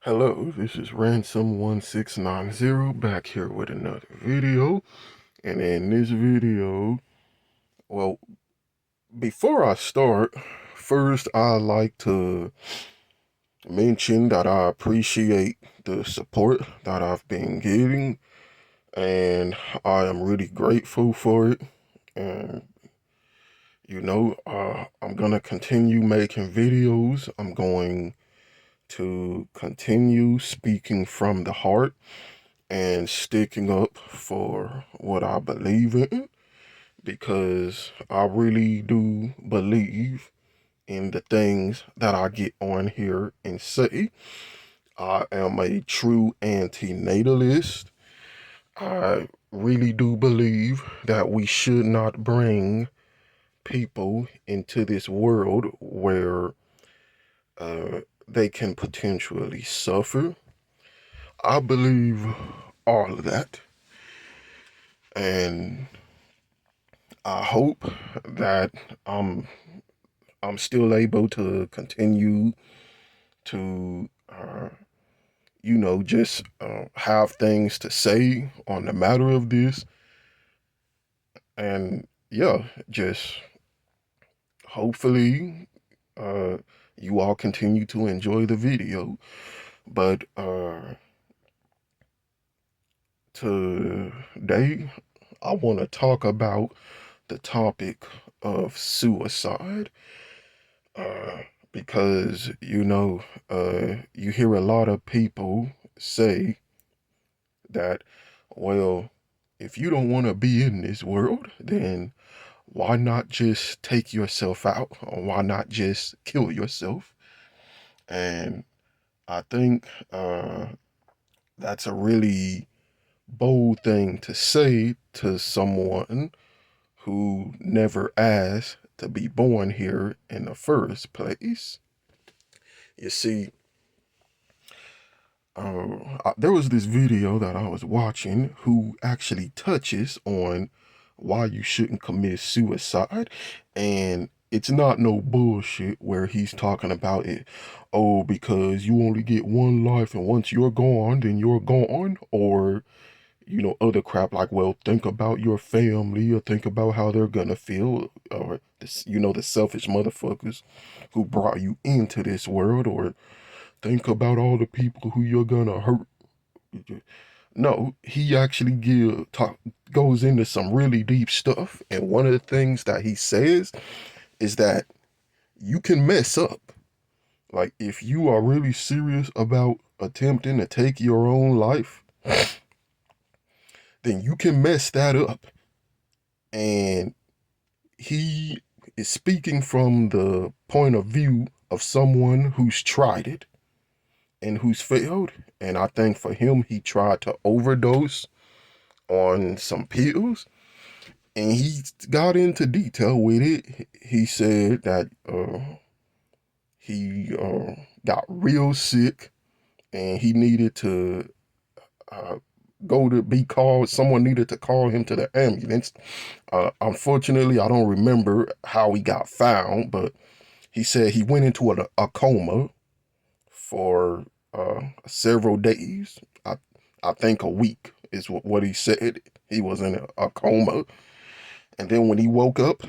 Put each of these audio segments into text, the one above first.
Hello, this is Ransom1690 back here with another video. And in this video, well, before I start, first I like to mention that I appreciate the support that I've been getting, and I am really grateful for it. And I'm gonna continue making videos. I'm going to continue speaking from the heart and sticking up for what I believe in, because I really do believe in the things that I get on here and say. I am a true antinatalist. I really do believe that we should not bring people into this world where they can potentially suffer. I believe all of that. And I hope that I'm still able to continue to just have things to say on the matter of this. And yeah, just hopefully uh you all continue to enjoy the video. But today I want to talk about the topic of suicide. Uh, because you hear a lot of people say that, well, if you don't want to be in this world, then why not just take yourself out, or why not just kill yourself? And I think that's a really bold thing to say to someone who never asked to be born here in the first place. You see, there was this video that I was watching who actually touches on why you shouldn't commit suicide, and it's not no bullshit where he's talking about it. Oh, because you only get one life, and once you're gone, then you're gone, or other crap like, well, think about your family, or think about how they're gonna feel, or this, the selfish motherfuckers who brought you into this world, or think about all the people who you're gonna hurt. No, he actually goes into some really deep stuff. And one of the things that he says is that you can mess up. Like, if you are really serious about attempting to take your own life, then you can mess that up. And he is speaking from the point of view of someone who's tried it and who's failed. And I think for him, he tried to overdose on some pills, and he got into detail with it. He said that he got real sick, and he needed to uh, go to be called. Someone needed to call him to the ambulance. Unfortunately, I don't remember how he got found, but he said he went into a coma for several days. I think a week is what he said. He was in a coma. And then when he woke up,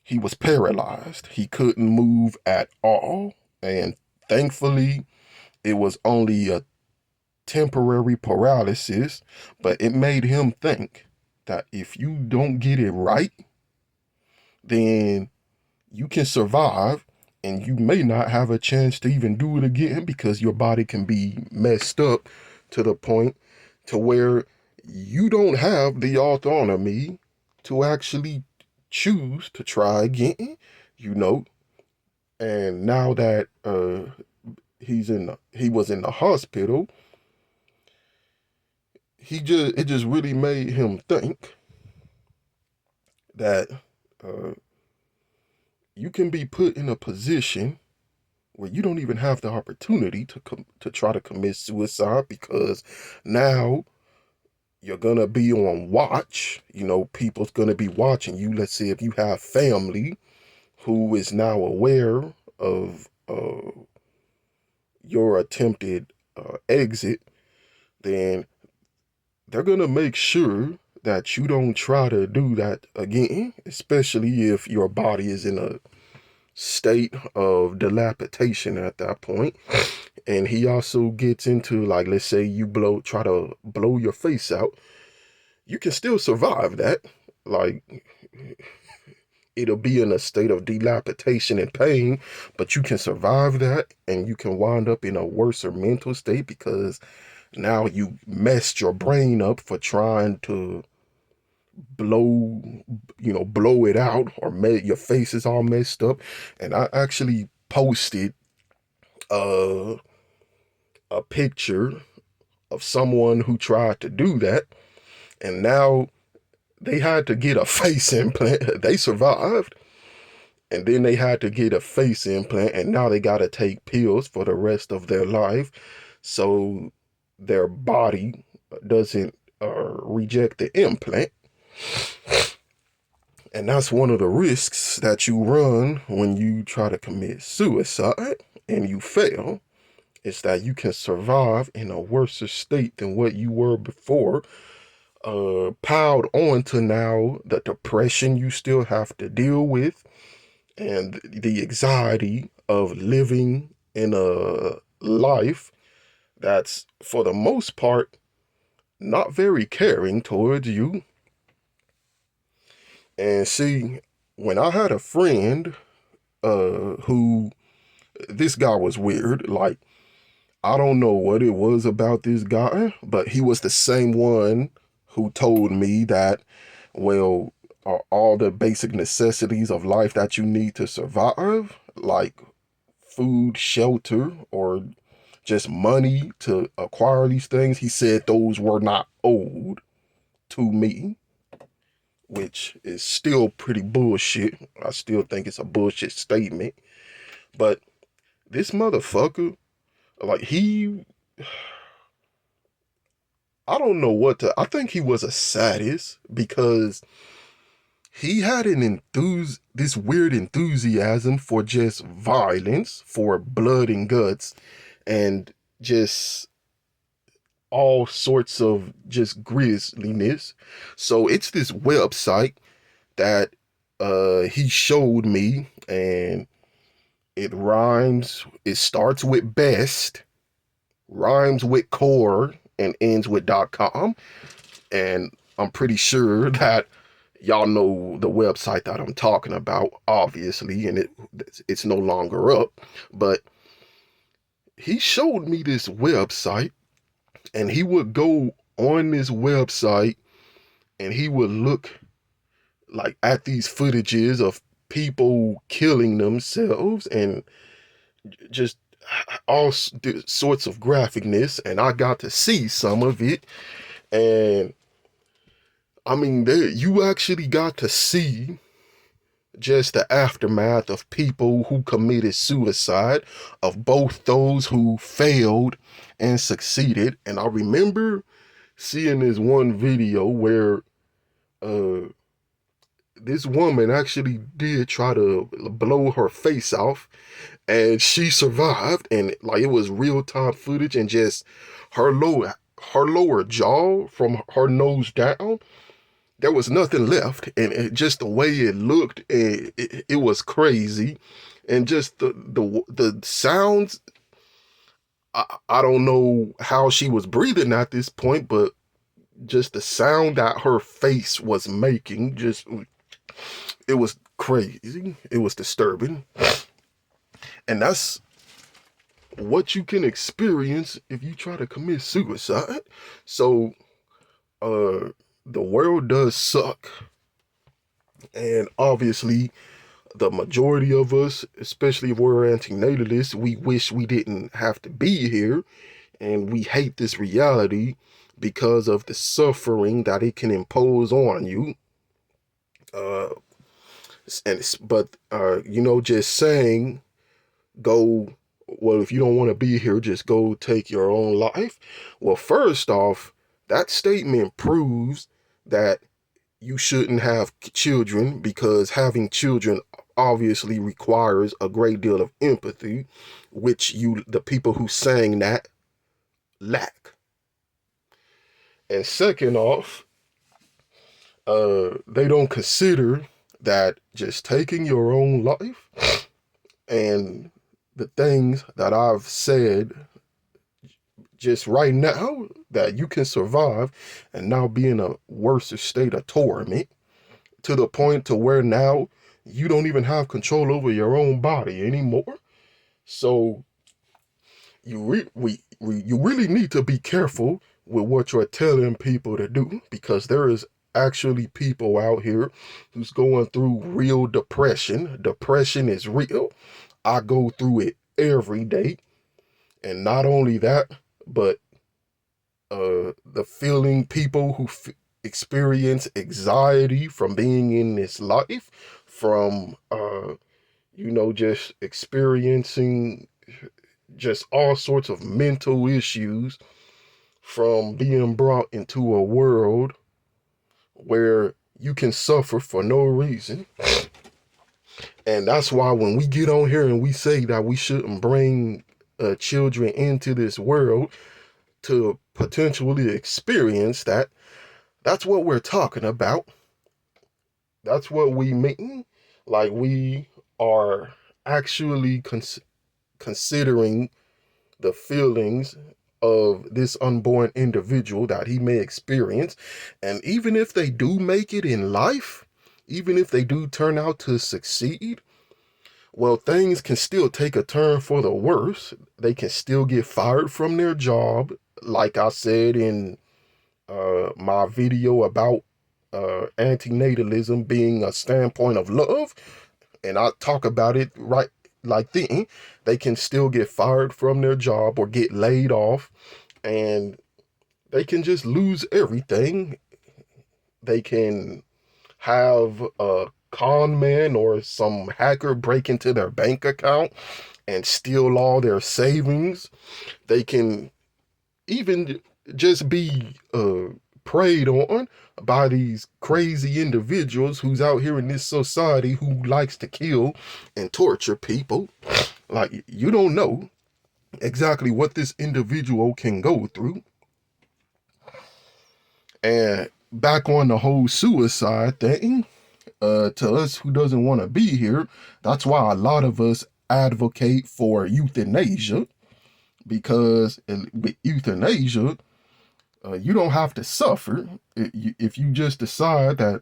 he was paralyzed. He couldn't move at all. And thankfully, it was only a temporary paralysis, but it made him think that if you don't get it right, then you can survive, and you may not have a chance to even do it again, because your body can be messed up to the point to where you don't have the autonomy to actually choose to try again, you know. And now that he was in the hospital, it just really made him think that uh, you can be put in a position where you don't even have the opportunity to try to commit suicide, because now you're gonna be on watch. People's gonna be watching you. Let's say if you have family who is now aware of your attempted exit, then they're going to make sure that you don't try to do that again, especially if your body is in a state of dilapidation at that point. And he also gets into, like, let's say you try to blow your face out, you can still survive that. Like, it'll be in a state of dilapidation and pain, but you can survive that, and you can wind up in a worse mental state because now you messed your brain up for trying to blow blow it out, or your face is all messed up. And I actually posted uh, a picture of someone who tried to do that, and now they had to get a face implant. They survived, and then they had to get a face implant, and now they got to take pills for the rest of their life so their body doesn't reject the implant. And that's one of the risks that you run when you try to commit suicide and you fail, is that you can survive in a worse state than what you were before, piled on to now the depression you still have to deal with, and the anxiety of living in a life that's, for the most part, not very caring towards you. And see, when I had a friend who, this guy was weird. Like, I don't know what it was about this guy, but he was the same one who told me that, well, all the basic necessities of life that you need to survive, like food, shelter, or just money to acquire these things, he said those were not owed to me, which is still pretty bullshit. I still think it's a bullshit statement. But this motherfucker, like, I don't know what to, I think he was a sadist because he had this weird enthusiasm for just violence, for blood and guts, and just all sorts of just grisliness. So it's this website that he showed me, and it rhymes. It starts with best, rhymes with core, and ends with .com. And I'm pretty sure that y'all know the website that I'm talking about, obviously, and it's no longer up. But he showed me this website, and he would go on this website and he would look like at these footages of people killing themselves and just all sorts of graphicness, and I got to see some of it. And I mean, you actually got to see just the aftermath of people who committed suicide, of both those who failed and succeeded. And I remember seeing this one video where uh this woman actually did try to blow her face off, and she survived, and like, it was real-time footage, and just her lower jaw, from her nose down, there was nothing left, and just the way it looked, it was crazy. And just the sounds, I don't know how she was breathing at this point, but just the sound that her face was making, just, it was crazy. It was disturbing. And that's what you can experience if you try to commit suicide. So, the world does suck. And obviously, the majority of us, especially if we're antinatalists, we wish we didn't have to be here. And we hate this reality because of the suffering that it can impose on you. Uh, but just saying, go, well, if you don't want to be here, just go take your own life. Well, first off, that statement proves that you shouldn't have children, because having children obviously requires a great deal of empathy, which the people who sang that, lack. And second off, they don't consider that just taking your own life and the things that I've said just right now, that you can survive and now be in a worse state of torment, to the point to where now you don't even have control over your own body anymore. So you really need to be careful with what you're telling people to do, because there is actually people out here who's going through real depression. Depression is real. I go through it every day. And not only that, but the feeling, people who experience anxiety from being in this life, from just experiencing just all sorts of mental issues from being brought into a world where you can suffer for no reason. And that's why when we get on here and we say that we shouldn't bring children into this world to potentially experience that, that's what we're talking about. That's what we mean. Like, we are actually considering the feelings of this unborn individual that he may experience. And even if they do make it in life, even if they do turn out to succeed, well, things can still take a turn for the worse. They can still get fired from their job. Like I said in my video about antinatalism being a standpoint of love, and I talk about it right like then, they can still get fired from their job or get laid off, and they can just lose everything. They can have a con man or some hacker break into their bank account and steal all their savings. They can even just be preyed on by these crazy individuals who's out here in this society who likes to kill and torture people. Like, you don't know exactly what this individual can go through. And back on the whole suicide thing, to us who doesn't want to be here, that's why a lot of us advocate for euthanasia, because with euthanasia, you don't have to suffer. If you just decide that,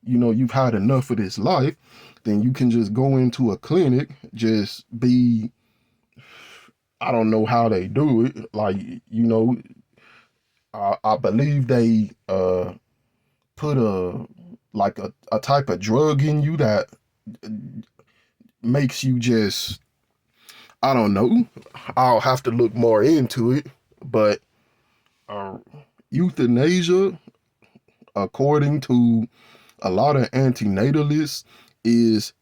you've had enough of this life, then you can just go into a clinic, just be, I don't know how they do it. Like, I believe they put a type of drug in you that makes you just, I don't know. I'll have to look more into it. But uh, euthanasia, according to a lot of antinatalists, is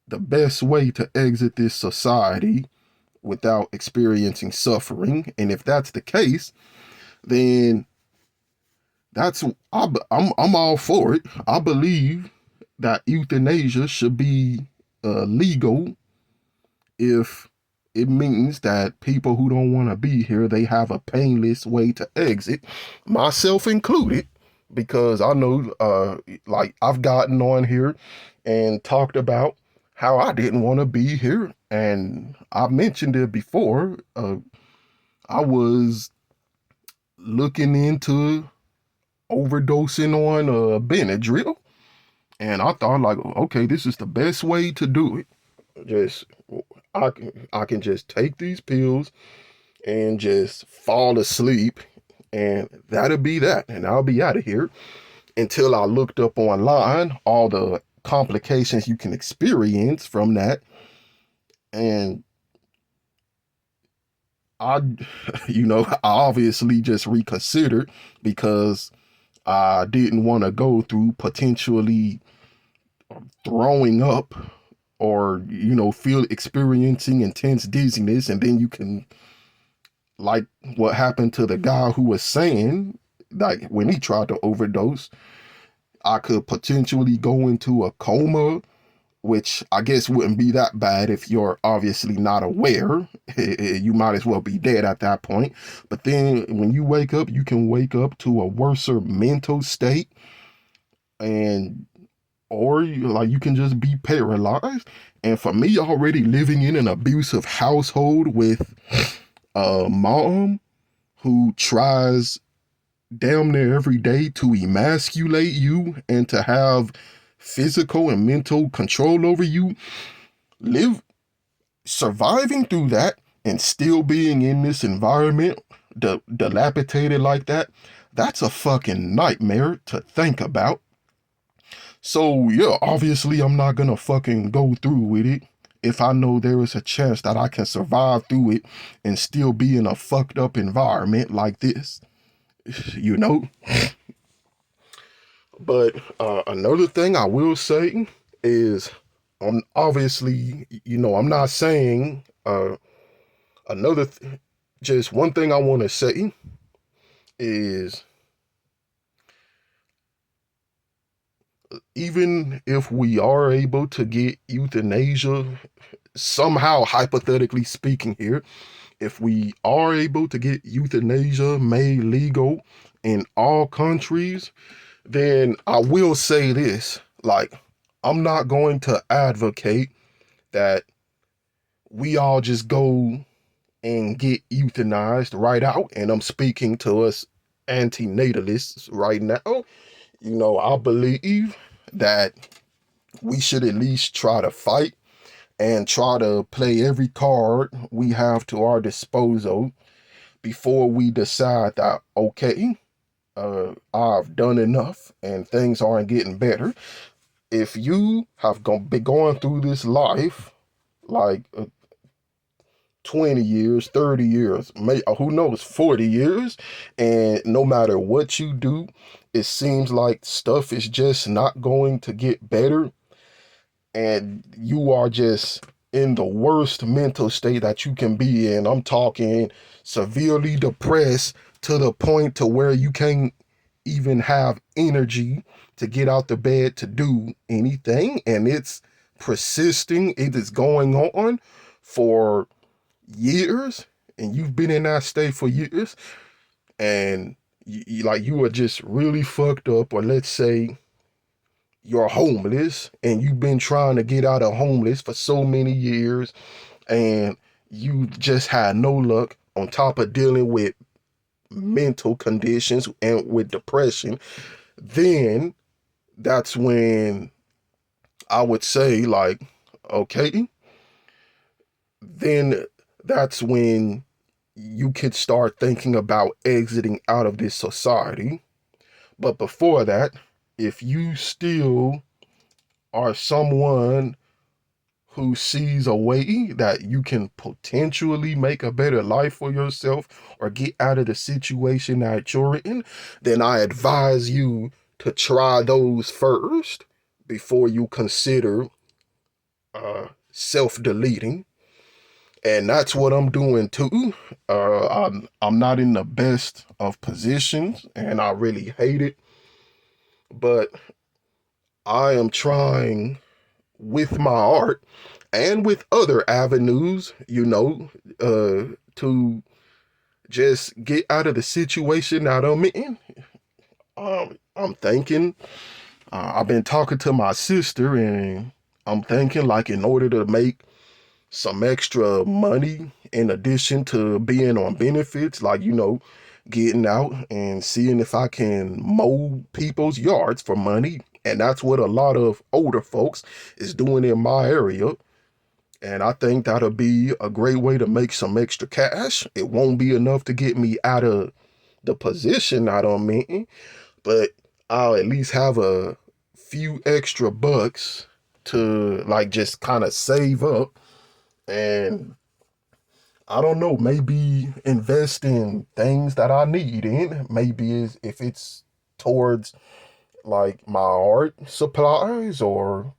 the best way to exit this society without experiencing suffering. And if that's the case, then I'm all for it. I believe that euthanasia should be legal if it means that people who don't want to be here, they have a painless way to exit, myself included, because I know, like, I've gotten on here and talked about how I didn't want to be here, and I mentioned it before. I was looking into overdosing on Benadryl, and I thought, like, okay, this is the best way to do it. Just I can just take these pills and just fall asleep, and that'll be that, and I'll be out of here. Until I looked up online all the complications you can experience from that, and I, I obviously just reconsidered, because I didn't want to go through potentially throwing up, or feel experiencing intense dizziness, and then you can, like what happened to the guy who was saying, like, when he tried to overdose, I could potentially go into a coma, which I guess wouldn't be that bad if you're obviously not aware. You might as well be dead at that point. But then when you wake up, you can wake up to a worser mental state, and or you can just be paralyzed. And for me, already living in an abusive household with a mom who tries damn near every day to emasculate you and to have physical and mental control over you, live surviving through that and still being in this environment dilapidated like that, that's a fucking nightmare to think about. So yeah, obviously I'm not gonna fucking go through with it if I know there is a chance that I can survive through it and still be in a fucked up environment like this, you know. But another thing I will say is, obviously, I'm not saying another. Just one thing I want to say is, even if we are able to get euthanasia, somehow hypothetically speaking here, if we are able to get euthanasia made legal in all countries, then I will say this, like, I'm not going to advocate that we all just go and get euthanized right out. And I'm speaking to us antinatalists right now. I believe that we should at least try to fight and try to play every card we have to our disposal before we decide that, okay, I've done enough and things aren't getting better. If you have been going through this life, like 20 years, 30 years, who knows, 40 years, and no matter what you do, it seems like stuff is just not going to get better, and you are just in the worst mental state that you can be in. I'm talking severely depressed to the point to where you can't even have energy to get out the bed to do anything, and it's persisting. It is going on for years, and you've been in that state for years, and you are just really fucked up. Or let's say you're homeless and you've been trying to get out of homeless for so many years, and you just had no luck, on top of dealing with mental conditions and with depression. Then that's when I would say, like, okay, then that's when you could start thinking about exiting out of this society. But before that, if you still are someone who sees a way that you can potentially make a better life for yourself or get out of the situation that you're in, then I advise you to try those first before you consider self-deleting. And that's what I'm doing too. I'm not in the best of positions, and I really hate it. But I am trying with my art and with other avenues, to just get out of the situation that I'm in. I'm thinking, I've been talking to my sister, and I'm thinking, like, in order to make some extra money in addition to being on benefits, like, getting out and seeing if I can mow people's yards for money. And that's what a lot of older folks is doing in my area. And I think that'll be a great way to make some extra cash. It won't be enough to get me out of the position that I'm in, but I'll at least have a few extra bucks to, like, just kind of save up. And I don't know, maybe invest in things that I need in. Maybe if it's towards, like, my art supplies, or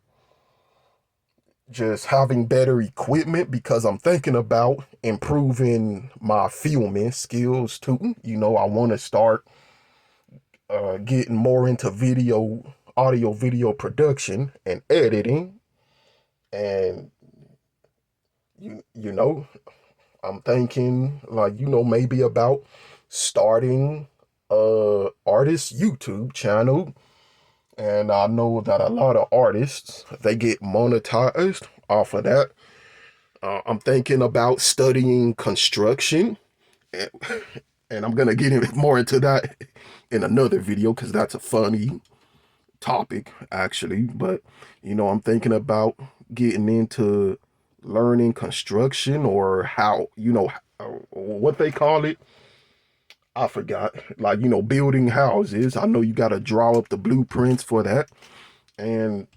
just having better equipment, because I'm thinking about improving my filming skills too. I want to start getting more into audio video production and editing. And you know, I'm thinking like, maybe about starting a artist YouTube channel. And I know that a lot of artists, they get monetized off of that. I'm thinking about studying construction, and, and I'm gonna get more into that in another video because that's a funny topic actually. But I'm thinking about getting into learning construction, or how, what they call it. I forgot. Like, building houses. I know you got to draw up the blueprints for that. And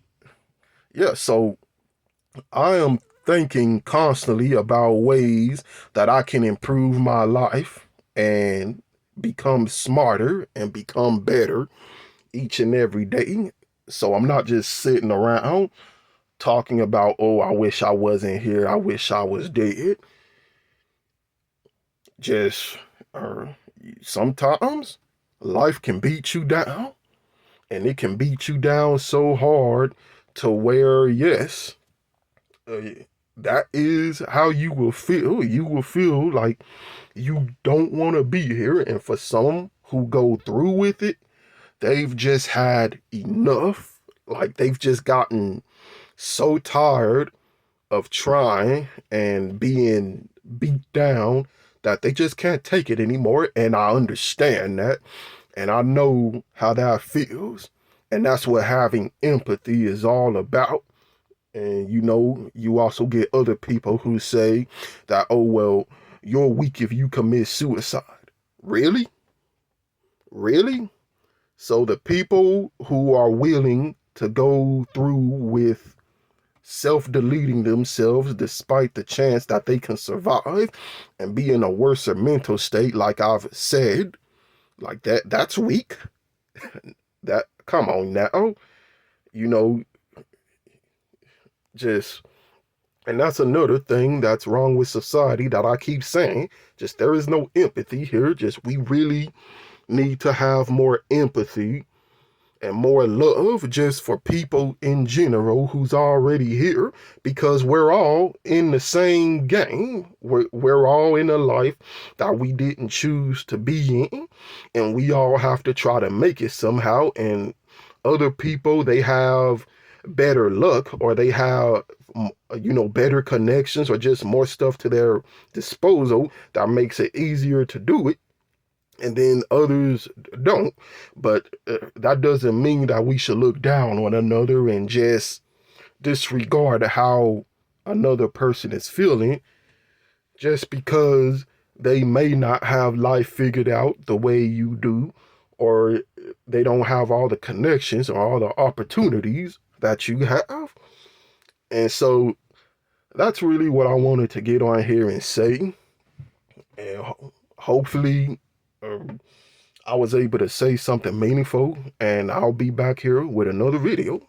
yeah, so I am thinking constantly about ways that I can improve my life and become smarter and become better each and every day. So I'm not just sitting around talking about, oh, I wish I wasn't here. I wish I was dead. Just sometimes life can beat you down, and it can beat you down so hard to where, yes, uh, that is how you will feel. You will feel like you don't want to be here. And for some who go through with it, they've just had enough. Like, they've just gotten so tired of trying and being beat down that they just can't take it anymore. And I understand that. And I know how that feels. And that's what having empathy is all about. And you also get other people who say that, oh, well, you're weak if you commit suicide. Really? Really? So the people who are willing to go through with self-deleting themselves despite the chance that they can survive and be in a worse mental state, like I've said, like that's weak. That, come on now. You know, just, and that's another thing that's wrong with society that I keep saying. Just, there is no empathy here. Just, we really need to have more empathy and more love just for people in general who's already here, because we're all in the same game. We're all in a life that we didn't choose to be in, and we all have to try to make it somehow. And other people, they have better luck, or they have better connections, or just more stuff to their disposal that makes it easier to do it, and then others don't. But that doesn't mean that we should look down on another and just disregard how another person is feeling just because they may not have life figured out the way you do, or they don't have all the connections or all the opportunities that you have. And so that's really what I wanted to get on here and say. And hopefully, um, I was able to say something meaningful, and I'll be back here with another video.